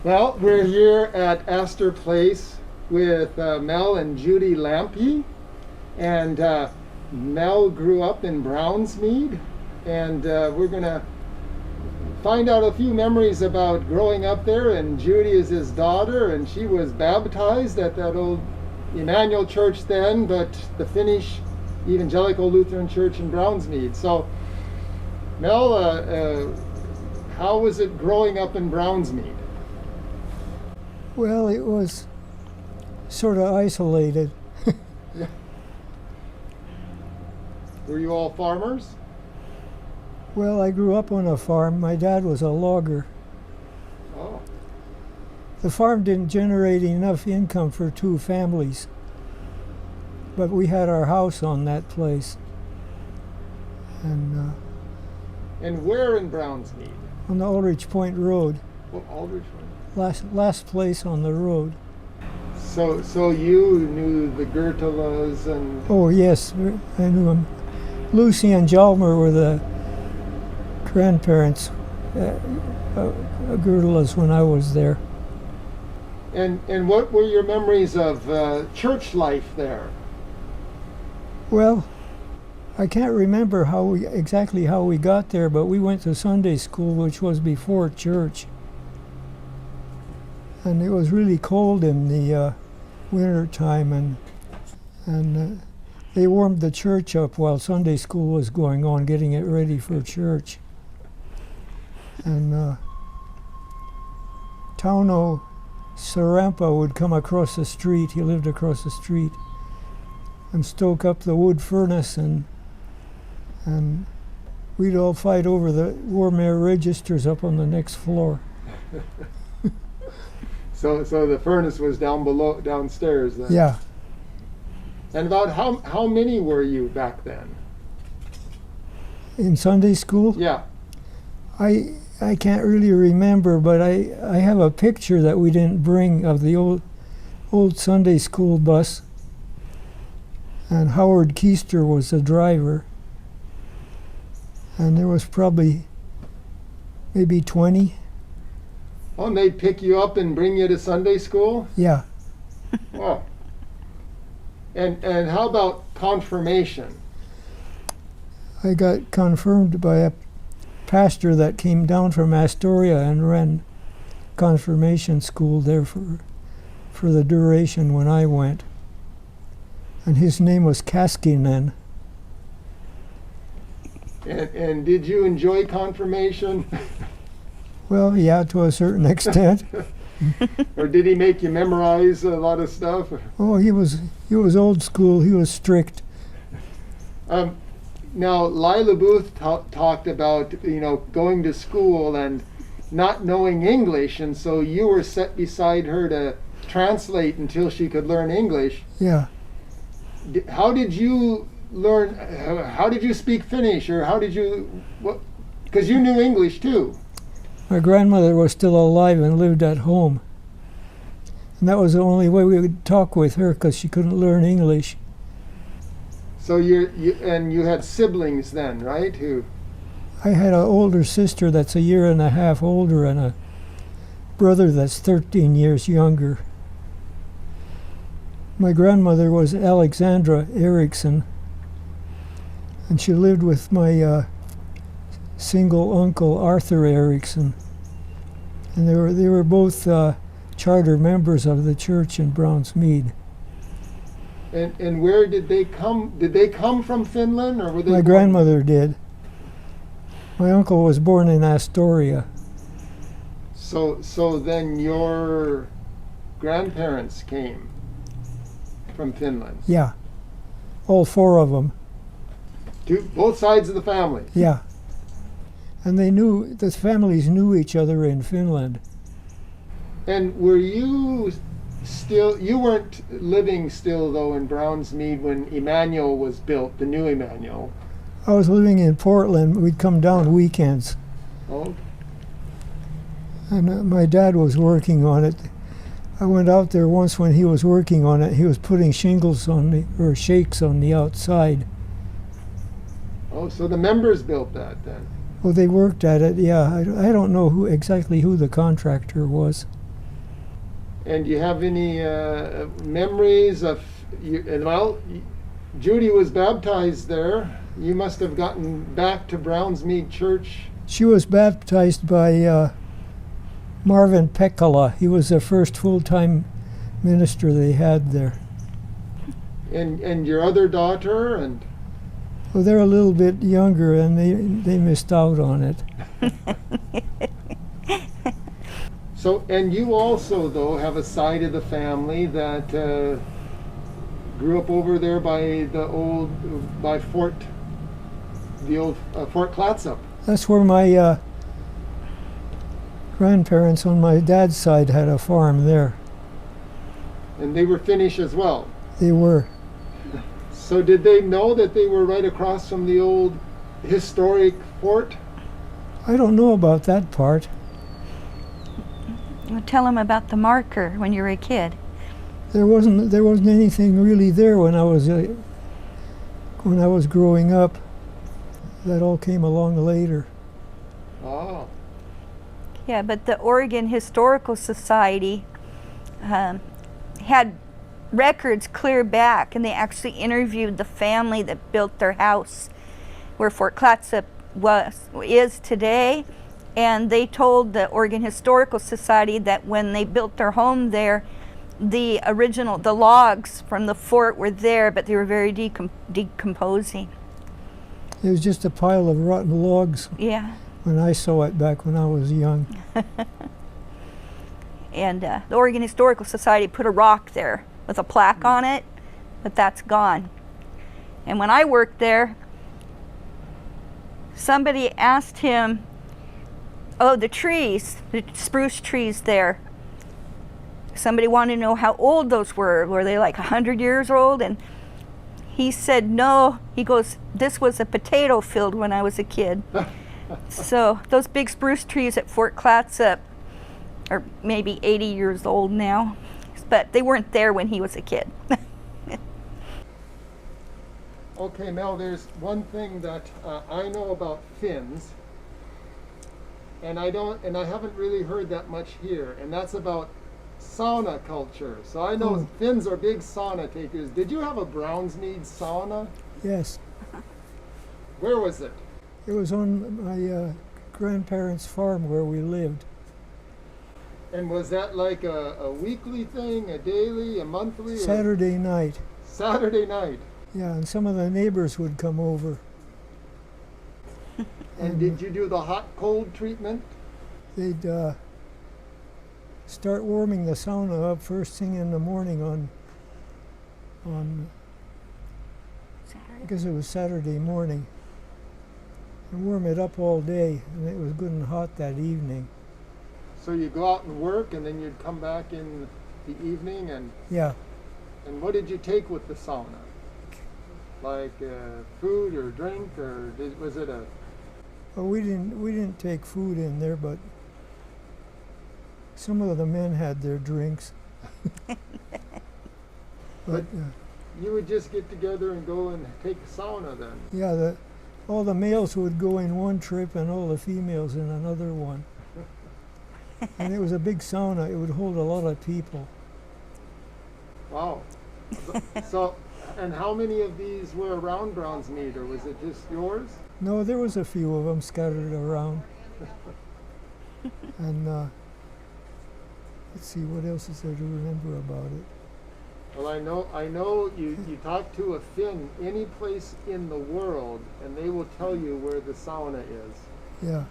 Well, we're here at Astor Place with Mel and Judy Lampi, and Mel grew up in Brownsmead, and we're going to find out a few memories about growing up there. And Judy is his daughter, and she was baptized at that old Emmanuel Church then, but the Finnish Evangelical Lutheran Church in Brownsmead. So, Mel, how was it growing up in Brownsmead? Well, it was sort of isolated. Yeah. Were you all farmers? Well, I grew up on a farm. My dad was a logger. Oh. The farm didn't generate enough income for two families, but we had our house on that place. And where in Brownsmead? on the Ulrich Point Road, Well, Aldrich. last place on the road. So you knew the Gertelas and... Oh yes, I knew him. Lucy and Jalmer were the grandparents, Gertelas, when I was there. And what were your memories of church life there? Well, I can't remember exactly how we got there, but we went to Sunday school, which was before church. And it was really cold in the winter time, and they warmed the church up while Sunday school was going on, getting it ready for church. And Tauno Sarampa would come across the street, he lived across the street, and stoke up the wood furnace, and we'd all fight over the warm air registers up on the next floor. So the furnace was downstairs then? Yeah. And about how many were you back then? In Sunday school? Yeah. I can't really remember, but I have a picture that we didn't bring of the old Sunday school bus, and Howard Keister was the driver, and there was probably maybe 20. Oh, and they'd pick you up and bring you to Sunday school? Yeah. Oh. And how about confirmation? I got confirmed by a pastor that came down from Astoria and ran confirmation school there for the duration when I went. And his name was Kaskinen. And did you enjoy confirmation? Well, yeah, to a certain extent. Or did he make you memorize a lot of stuff? Oh, he was old school. He was strict. Now, Lila Booth talked about, going to school and not knowing English, and so you were set beside her to translate until she could learn English. Yeah. How did you learn? How did you speak Finnish, or how did you? Because you knew English too. My grandmother was still alive and lived at home, and that was the only way we would talk with her, because she couldn't learn English. So you had siblings then, right? I had an older sister that's a year and a half older, and a brother that's 13 years younger. My grandmother was Alexandra Eriksson, and she lived with my single uncle Arthur Eriksson, and they were both charter members of the church in Brownsmead. And where did they come? Did they come from Finland, or were they? My grandmother did. My uncle was born in Astoria. So then your grandparents came from Finland? Yeah, all four of them. Both sides of the family? Yeah. And the families knew each other in Finland. And were you weren't living still though in Brownsmead when Emmanuel was built, the new Emmanuel? I was living in Portland. We'd come down weekends. Oh. And my dad was working on it. I went out there once when he was working on it. He was putting shingles or shakes on the outside. Oh, so the members built that then? Well, they worked at it, yeah. I don't know exactly who the contractor was. And do you have any memories of Judy was baptized there. You must have gotten back to Brownsmead Church. She was baptized by Marvin Pekala. He was the first full-time minister they had there. And your other daughter and Well, they're a little bit younger and they missed out on it. so, and you also though have a side of the family that grew up over there by the old Fort Clatsop. That's where my grandparents on my dad's side had a farm there. And they were Finnish as well. They were. So did they know that they were right across from the old historic fort? I don't know about that part. Well, tell them about the marker when you were a kid. There wasn't anything really there when I was growing up. That all came along later. Oh. Yeah, but the Oregon Historical Society had records clear back, and they actually interviewed the family that built their house where Fort Clatsop is today, and they told the Oregon Historical Society that when they built their home there, the logs from the fort were there, but they were very decomposing. It was just a pile of rotten logs. Yeah. When I saw it back when I was young. And the Oregon Historical Society put a rock there with a plaque on it, but that's gone. And when I worked there, somebody asked him, oh, the spruce trees there. Somebody wanted to know how old those were. Were they like 100 years old? And he said no. He goes, this was a potato field when I was a kid. So those big spruce trees at Fort Clatsop are maybe 80 years old now, but they weren't there when he was a kid. Okay, Mel, there's one thing that I know about Finns, and I haven't really heard that much here, and that's about sauna culture. So I know Finns are big sauna takers. Did you have a Brownsmead sauna? Yes. Where was it? It was on my grandparents' farm where we lived. And was that like a weekly thing, a daily, a monthly? Saturday night. Saturday night. Yeah, and some of the neighbors would come over. And did you do the hot-cold treatment? They'd start warming the sauna up first thing in the morning on Saturday. I guess it was Saturday morning. And warm it up all day, and it was good and hot that evening. So you go out and work, and then you'd come back in the evening, and Yeah. And what did you take with the sauna? Like food or drink, or was it a? Well, we didn't take food in there, but some of the men had their drinks. But You would just get together and go and take a sauna then? yeah, all the males would go in one trip and all the females in another one. And it was a big sauna. It would hold a lot of people. Wow. So, and how many of these were around Brownsmead, or was it just yours? No, there was a few of them scattered around. And let's see, what else is there to remember about it? Well, I know you talk to a Finn any place in the world, and they will tell you where the sauna is. Yeah.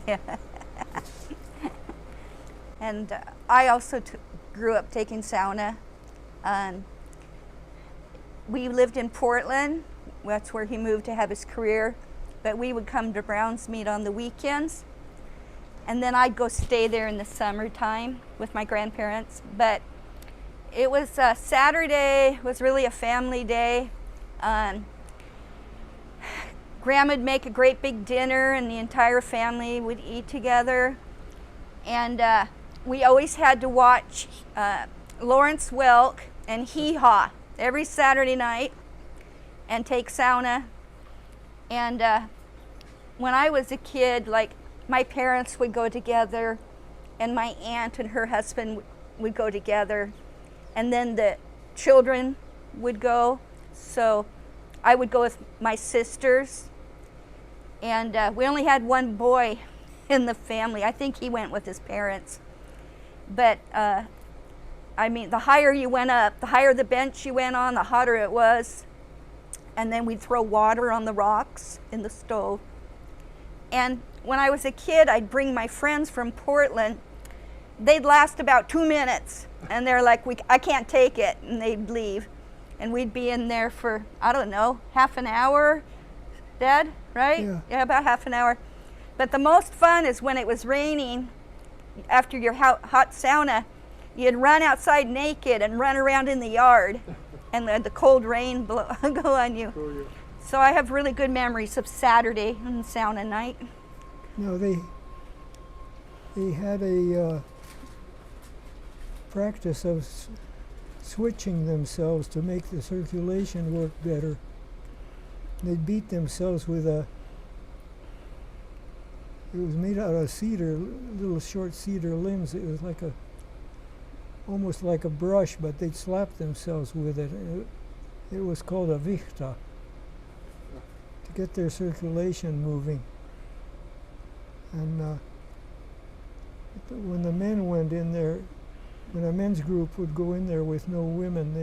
Yeah. And I also grew up taking sauna. We lived in Portland. That's where he moved to have his career. But we would come to Brownsmead on the weekends. And then I'd go stay there in the summertime with my grandparents. But it was Saturday, was really a family day. Grandma'd make a great big dinner, and the entire family would eat together. And we always had to watch Lawrence Welk and Hee Haw every Saturday night and take sauna. And when I was a kid, like, my parents would go together, and my aunt and her husband would go together, and then the children would go. So I would go with my sisters, and we only had one boy in the family. I think he went with his parents. But I mean, the higher you went up, the higher the bench you went on, the hotter it was. And then we'd throw water on the rocks in the stove. And when I was a kid, I'd bring my friends from Portland. They'd last about 2 minutes, and they're like, I can't take it, and they'd leave. And we'd be in there for, I don't know, half an hour, Dad, right? Yeah, about half an hour. But the most fun is when it was raining, after your hot sauna, you'd run outside naked and run around in the yard, and the cold rain go on you. Oh, yeah. So I have really good memories of Saturday and sauna night. No, they had a practice of switching themselves to make the circulation work better. They'd beat themselves with it was made out of cedar, little short cedar limbs. It was like almost like a brush, but they'd slap themselves with it. It was called a vichta, to get their circulation moving. And when the men went in there, when a men's group would go in there with no women,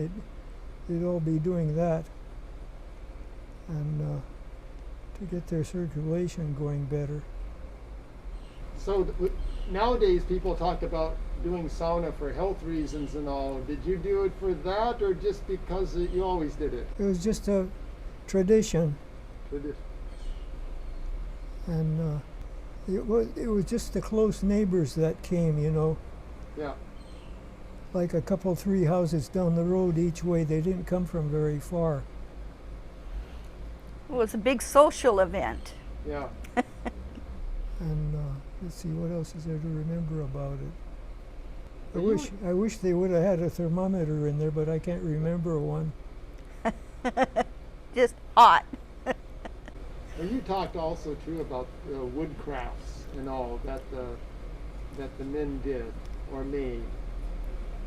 they'd all be doing that, and to get their circulation going better. So nowadays people talk about doing sauna for health reasons and all. Did you do it for that, or just because you always did it? It was just a tradition, and it was just the close neighbors that came, you know. Yeah. Like a couple, 3 houses down the road each way. They didn't come from very far. It was a big social event. Yeah. And let's see, what else is there to remember about it? I wish they would have had a thermometer in there, but I can't remember one. Just hot. Well, you talked also too about wood crafts and all that the men did or made,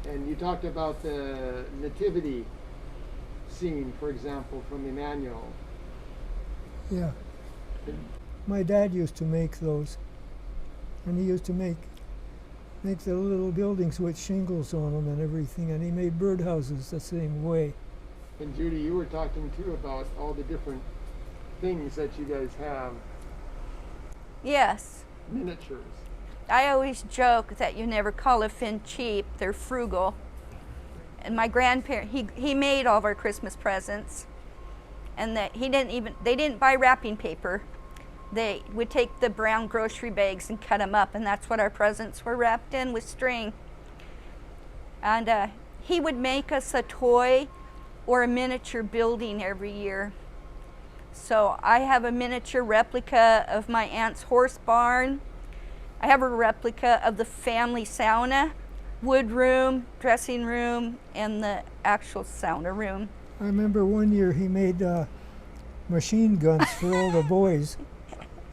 and you talked about the nativity scene, for example, from Emmanuel. Yeah. My dad used to make those, and he used to make the little buildings with shingles on them and everything, and he made birdhouses the same way. And Judy, you were talking too about all the different things that you guys have. Yes. Miniatures. I always joke that you never call a Finn cheap, they're frugal. And my grandparent, he made all of our Christmas presents, and that they didn't buy wrapping paper. They would take the brown grocery bags and cut them up, and that's what our presents were wrapped in, with string. And he would make us a toy or a miniature building every year. So I have a miniature replica of my aunt's horse barn. I have a replica of the family sauna, wood room, dressing room, and the actual sauna room. I remember one year he made machine guns for all the boys.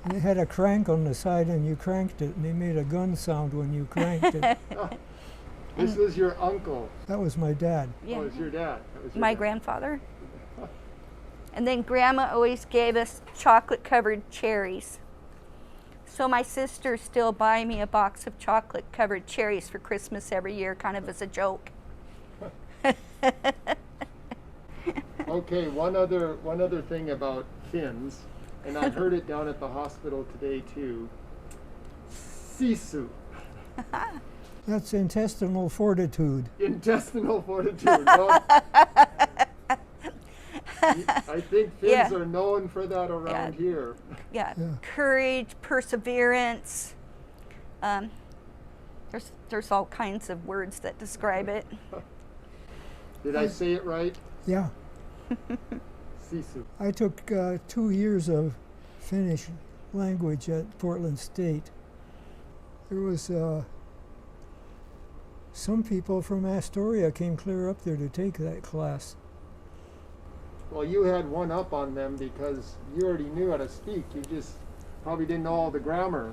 And it had a crank on the side, and you cranked it, and they made a gun sound when you cranked it. This was your uncle. That was my dad. Yeah. Oh, it was your dad. That was your My dad. grandfather. And then Grandma always gave us chocolate-covered cherries. So my sisters still buy me a box of chocolate-covered cherries for Christmas every year, kind of as a joke. Okay, one other thing about fins, and I heard it down at the hospital today too. Sisu. That's intestinal fortitude. Intestinal fortitude. Well, I think Finns are known for that around here. Yeah, courage, perseverance. There's all kinds of words that describe it. Did I say it right? Yeah. Sisu. I took 2 years of Finnish language at Portland State. There was some people from Astoria came clear up there to take that class. Well, you had one up on them because you already knew how to speak. You just probably didn't know all the grammar.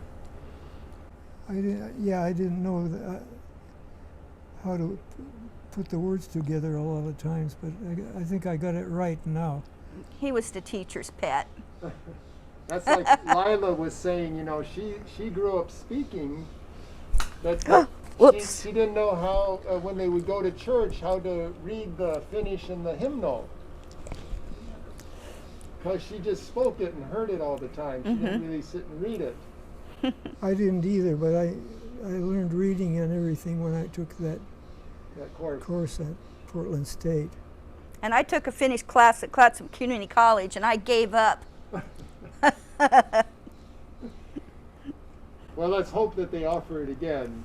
I didn't know how to put the words together a lot of times, but I think I got it right now. He was the teacher's pet. That's like Lila was saying, you know, she grew up speaking, but Whoops. she didn't know how, when they would go to church, how to read the Finnish and the hymnal. Because she just spoke it and heard it all the time. She didn't really sit and read it. I didn't either, but I learned reading and everything when I took that course at Portland State. And I took a Finnish class at Clatsop Community College, and I gave up. Well, let's hope that they offer it again,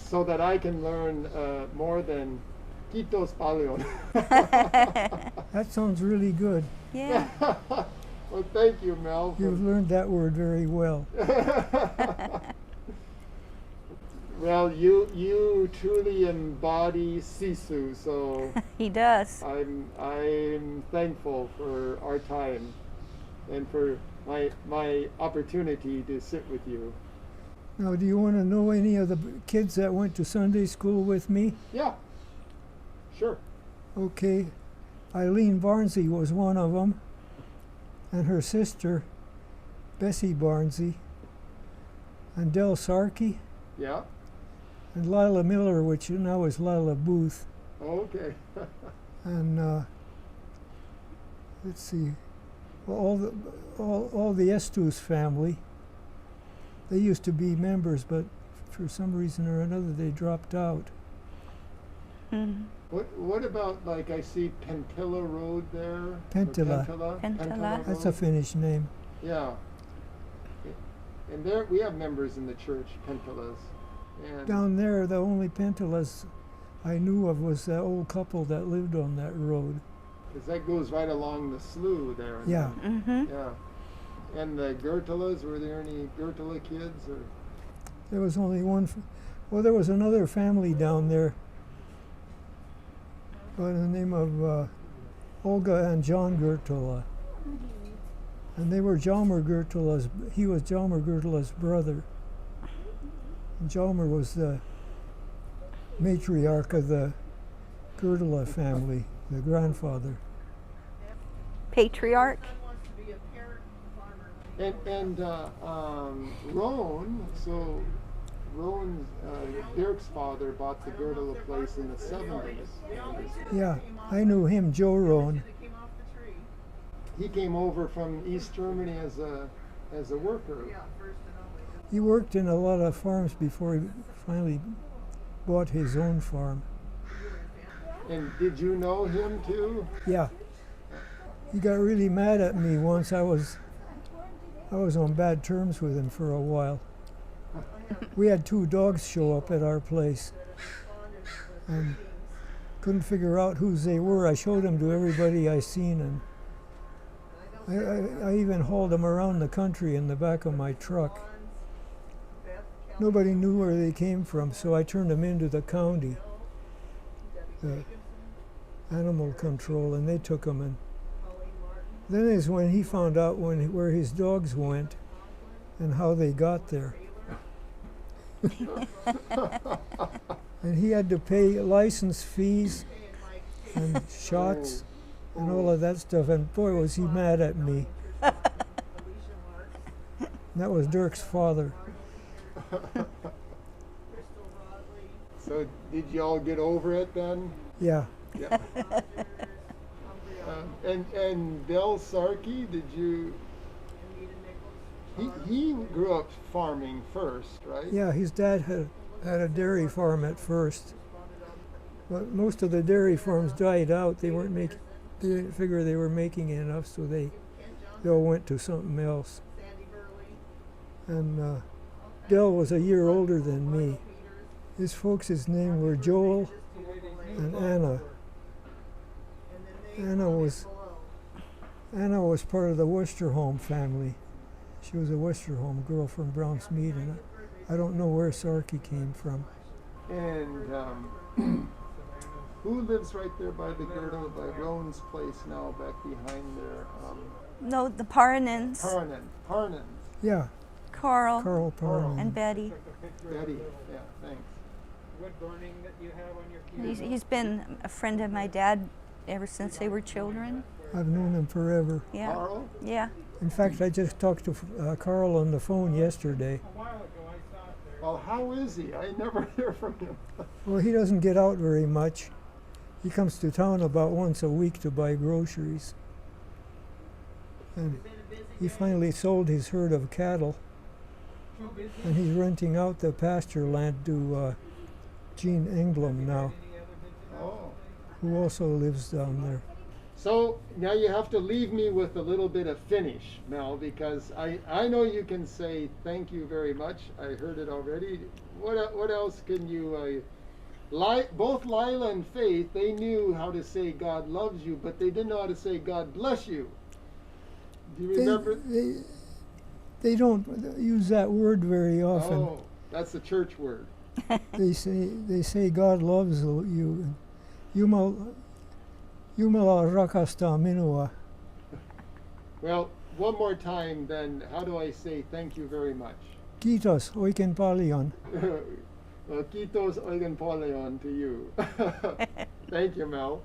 so that I can learn more than kiitos paljon. That sounds really good. Yeah. Well, thank you, Mel. You've learned that word very well. Well, you truly embody Sisu, so He does. I'm thankful for our time and for my opportunity to sit with you. Now, do you want to know any of the kids that went to Sunday school with me? Yeah, sure. Okay, Eileen Barnsey was one of them, and her sister, Bessie Barnsey, and Del Sarkey, Yeah. and Lila Miller, which now is Lila Booth, Okay. and let's see, all the Estes family. They used to be members, but for some reason or another they dropped out. Mm. What about, like, I see Pentilla Road there? Or Pentilla. Pentilla. That's a Road? Finnish name. Yeah. And there we have members in the church, Pentillas. And Down there, the only Pentillas I knew of was that old couple that lived on that road. because that goes right along the slough there. Yeah. Mm-hmm. Yeah. And the Gertelas, were there any Gertela kids? Or There was only one. Well, there was another family down there by the name of Olga and John Gertela. And they were Jalmar Gertela's, he was Jalmar Gertela's brother. And Jalmar was the matriarch of the Gertela family, the grandfather. Patriarch. and Roan, so Roan, Dirk's father bought the Gertela place in the 70s. Yeah, I knew him, Joe Roan. He came over from East Germany as a worker. He worked in a lot of farms before he finally bought his own farm. And did you know him too? Yeah. He got really mad at me once. I was on bad terms with him for a while. We had 2 dogs show up at our place and couldn't figure out whose they were. I showed them to everybody I seen, and I even hauled them around the country in the back of my truck. Nobody knew where they came from, so I turned them into the county, the animal control, and they took them. And then is when he found out where his dogs went and how they got there. And he had to pay license fees and shots and all of that stuff, and boy was he mad at me. And that was Dirk's father. So did you all get over it then? Yeah. Yeah. And Del Sarkey, did you? He grew up farming first, right? Yeah, his dad had a dairy farm at first, but most of the dairy farms died out. They didn't figure they were making enough, so they all went to something else. And Del was a year older than me. His folks' names were Joel and Anna. Anna was part of the Westerholm family. She was a Westerholm girl from Browns Mead, and I don't know where Sarkey came from. And who lives right there by the Gertela, by Roan's place now, back behind there? No, the Parnans. Parnan. Yeah, Carl Carl Parman. and Betty. Betty, yeah, thanks. wood burning that you have on your piano? He's been a friend of my dad ever since they were children. I've known him forever. Yeah. Carl? Yeah. In fact, I just talked to Carl on the phone yesterday. A while ago, I saw it there. Oh, how is he? I never hear from him. Well, he doesn't get out very much. He comes to town about once a week to buy groceries. And he finally sold his herd of cattle, Too busy? and he's renting out the pasture land to Gene Englum now, Any other business? Oh. who also lives down there. So now you have to leave me with a little bit of Finnish, Mel, because I know you can say thank you very much. I heard it already. What else can you? Both Lila and Faith, they knew how to say God loves you, but they didn't know how to say God bless you. Do you remember? They don't use that word very often. Oh, that's a church word. They say God loves you. Jumala rakastaa minua. Well, one more time then, how do I say thank you very much? Kiitos oikein paljon. Well, kiitos oikein paljon to you. Thank you, Mel.